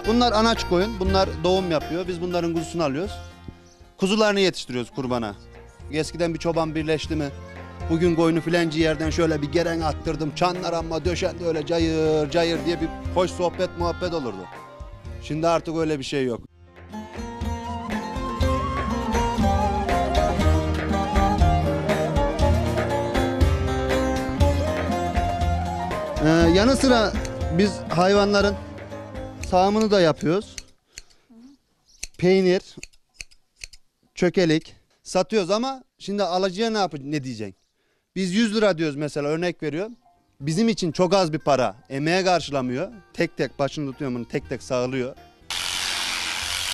Bunlar anaç koyun. Bunlar doğum yapıyor. Biz bunların kuzusunu alıyoruz. Kuzularını yetiştiriyoruz kurbana. Eskiden bir çoban birleşti mi? Bugün koyunu filanca yerden şöyle bir geren attırdım. Çanlar amma döşendi öyle cayır cayır diye bir hoş sohbet muhabbet olurdu. Şimdi artık öyle bir şey yok. Yanı sıra biz hayvanların sağımını da yapıyoruz. Peynir, çökelik satıyoruz ama şimdi alıcıya ne diyeceksin? Biz 100 lira diyoruz mesela, örnek veriyorum. Bizim için çok az bir para. Emeğe karşılamıyor. Tek tek başını tutuyor bunu, tek tek sağlıyor.